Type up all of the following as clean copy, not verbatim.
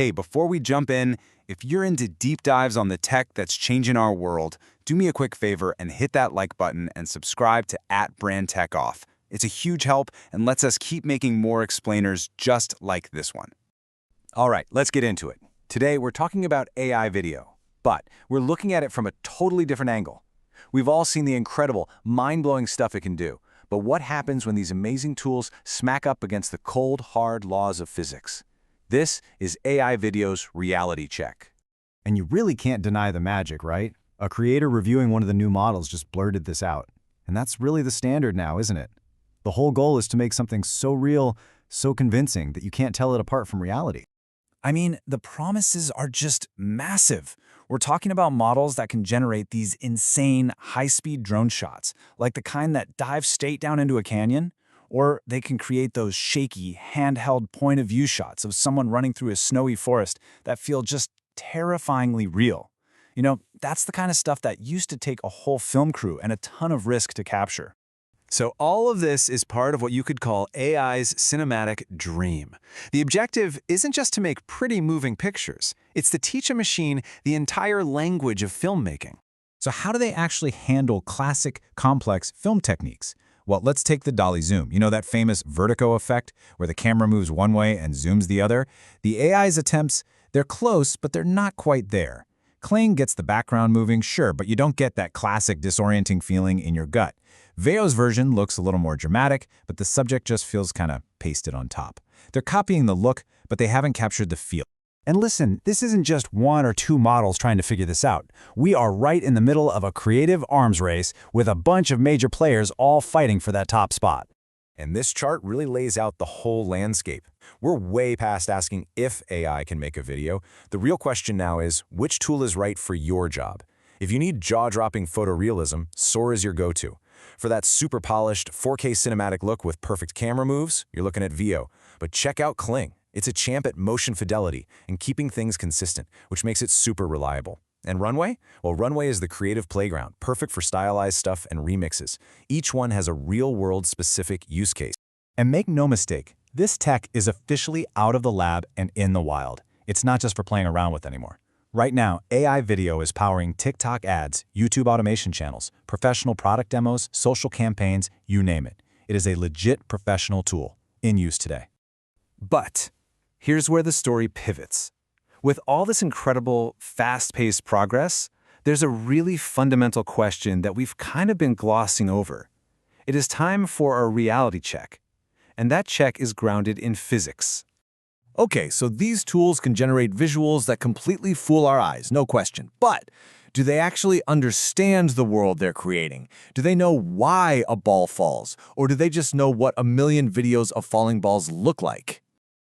Hey, before we jump in, if you're into deep dives on the tech that's changing our world, do me a quick favor and hit that like button and subscribe to @BrandTechOff. It's a huge help and lets us keep making more explainers just like this one. All right, let's get into it. Today, we're talking about AI video, but we're looking at it from a totally different angle. We've all seen the incredible, mind-blowing stuff it can do, but what happens when these amazing tools smack up against the cold, hard laws of physics? This is AI video's reality check. And you really can't deny the magic, right? A creator reviewing one of the new models just blurted this out. And that's really the standard now, isn't it? The whole goal is to make something so real, so convincing that you can't tell it apart from reality. I mean, the promises are just massive. We're talking about models that can generate these insane high-speed drone shots, like the kind that dive straight down into a canyon, or they can create those shaky, handheld point-of-view shots of someone running through a snowy forest that feel just terrifyingly real. You know, that's the kind of stuff that used to take a whole film crew and a ton of risk to capture. So all of this is part of what you could call AI's cinematic dream. The objective isn't just to make pretty moving pictures. It's to teach a machine the entire language of filmmaking. So how do they actually handle classic, complex film techniques? Well, let's take the dolly zoom. You know that famous vertigo effect where the camera moves one way and zooms the other? The AI's attempts, they're close, but they're not quite there. Kling gets the background moving, sure, but you don't get that classic disorienting feeling in your gut. Veo's version looks a little more dramatic, but the subject just feels kind of pasted on top. They're copying the look, but they haven't captured the feel. And listen, this isn't just one or two models trying to figure this out. We are right in the middle of a creative arms race with a bunch of major players all fighting for that top spot. And this chart really lays out the whole landscape. We're way past asking if AI can make a video. The real question now is, which tool is right for your job? If you need jaw-dropping photorealism, Sora is your go-to. For that super polished 4K cinematic look with perfect camera moves, you're looking at Veo. But check out Kling. It's a champ at motion fidelity and keeping things consistent, which makes it super reliable. And Runway? Well, Runway is the creative playground, perfect for stylized stuff and remixes. Each one has a real-world specific use case. And make no mistake, this tech is officially out of the lab and in the wild. It's not just for playing around with anymore. Right now, AI video is powering TikTok ads, YouTube automation channels, professional product demos, social campaigns, you name it. It is a legit professional tool in use today. But here's where the story pivots. With all this incredible, fast-paced progress, there's a really fundamental question that we've kind of been glossing over. It is time for a reality check. And that check is grounded in physics. Okay, so these tools can generate visuals that completely fool our eyes, no question. But do they actually understand the world they're creating? Do they know why a ball falls? Or do they just know what a million videos of falling balls look like?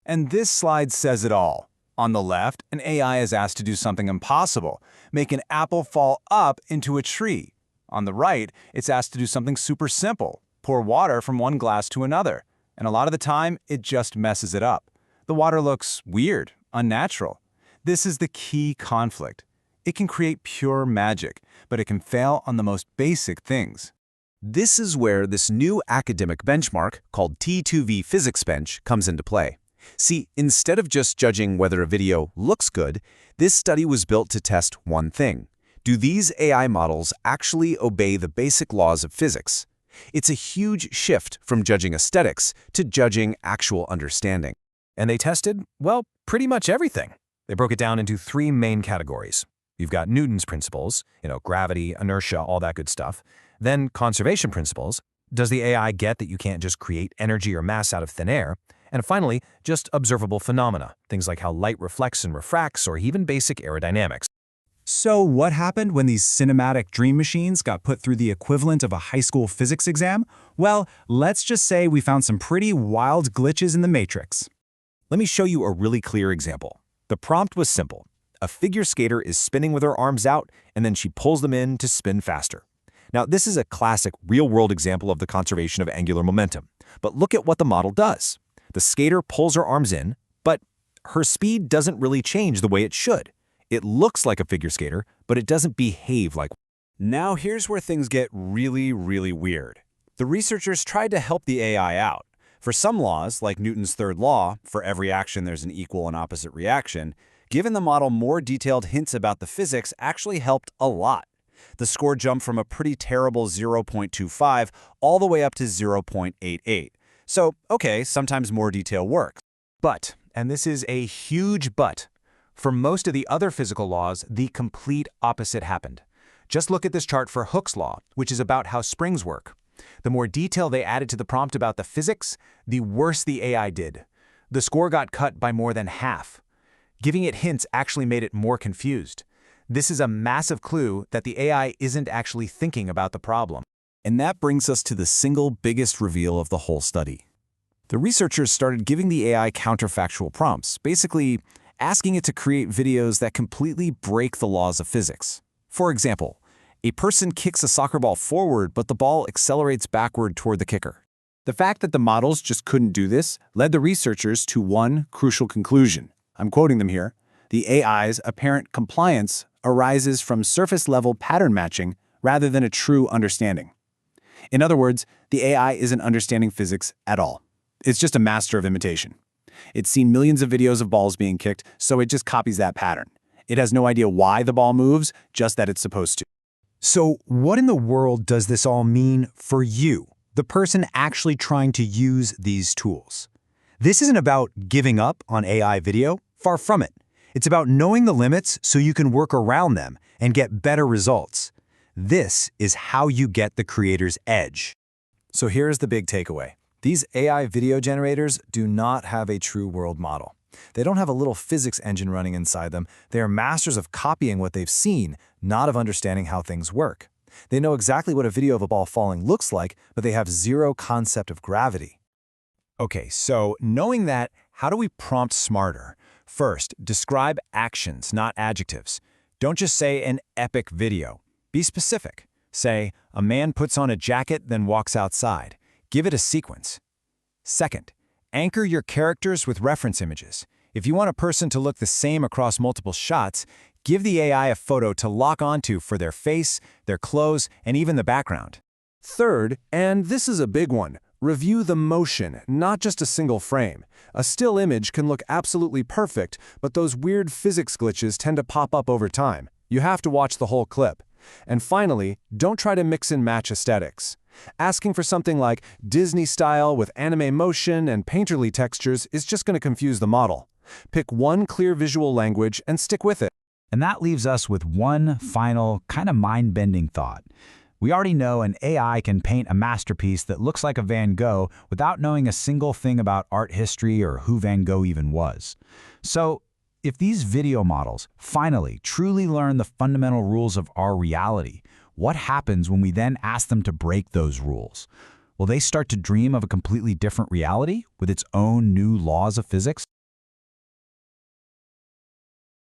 And this slide says it all. On the left, an AI is asked to do something impossible, make an apple fall up into a tree. On the right, it's asked to do something super simple, pour water from one glass to another. And a lot of the time, it just messes it up. The water looks weird, unnatural. This is the key conflict. It can create pure magic, but it can fail on the most basic things. This is where this new academic benchmark, called T2V Physics Bench, comes into play. See, instead of just judging whether a video looks good, this study was built to test one thing. Do these AI models actually obey the basic laws of physics? It's a huge shift from judging aesthetics to judging actual understanding. And they tested, well, pretty much everything. They broke it down into three main categories. You've got Newton's principles, gravity, inertia, all that good stuff. Then conservation principles. Does the AI get that you can't just create energy or mass out of thin air? And finally, just observable phenomena, things like how light reflects and refracts, or even basic aerodynamics. So what happened when these cinematic dream machines got put through the equivalent of a high school physics exam? Well, let's just say we found some pretty wild glitches in the matrix. Let me show you a really clear example. The prompt was simple. A figure skater is spinning with her arms out, and then she pulls them in to spin faster. Now, this is a classic real-world example of the conservation of angular momentum. But look at what the model does. The skater pulls her arms in, but her speed doesn't really change the way it should. It looks like a figure skater, but it doesn't behave like one. Now here's where things get really, really weird. The researchers tried to help the AI out. For some laws, like Newton's third law, for every action there's an equal and opposite reaction, giving the model more detailed hints about the physics actually helped a lot. The score jumped from a pretty terrible 0.25 all the way up to 0.88. So, okay, sometimes more detail works. But, and this is a huge but, for most of the other physical laws, the complete opposite happened. Just look at this chart for Hooke's law, which is about how springs work. The more detail they added to the prompt about the physics, the worse the AI did. The score got cut by more than half. Giving it hints actually made it more confused. This is a massive clue that the AI isn't actually thinking about the problem. And that brings us to the single biggest reveal of the whole study. The researchers started giving the AI counterfactual prompts, basically asking it to create videos that completely break the laws of physics. For example, a person kicks a soccer ball forward, but the ball accelerates backward toward the kicker. The fact that the models just couldn't do this led the researchers to one crucial conclusion. I'm quoting them here. The AI's apparent compliance arises from surface-level pattern matching rather than a true understanding. In other words, the AI isn't understanding physics at all. It's just a master of imitation. It's seen millions of videos of balls being kicked, so it just copies that pattern. It has no idea why the ball moves, just that it's supposed to. So what in the world does this all mean for you, the person actually trying to use these tools? This isn't about giving up on AI video, far from it. It's about knowing the limits so you can work around them and get better results. This is how you get the creator's edge. So here's the big takeaway. These AI video generators do not have a true world model. They don't have a little physics engine running inside them. They are masters of copying what they've seen, not of understanding how things work. They know exactly what a video of a ball falling looks like, but they have zero concept of gravity. Okay, so knowing that, how do we prompt smarter? First, describe actions, not adjectives. Don't just say an epic video. Be specific. Say, a man puts on a jacket, then walks outside. Give it a sequence. Second, anchor your characters with reference images. If you want a person to look the same across multiple shots, give the AI a photo to lock onto for their face, their clothes, and even the background. Third, and this is a big one, review the motion, not just a single frame. A still image can look absolutely perfect, but those weird physics glitches tend to pop up over time. You have to watch the whole clip. And finally, don't try to mix and match aesthetics. Asking for something like Disney style with anime motion and painterly textures is just going to confuse the model. Pick one clear visual language and stick with it. And that leaves us with one final, kind of mind-bending thought. We already know an AI can paint a masterpiece that looks like a Van Gogh without knowing a single thing about art history or who Van Gogh even was. So, if these video models finally truly learn the fundamental rules of our reality, what happens when we then ask them to break those rules? Will they start to dream of a completely different reality with its own new laws of physics?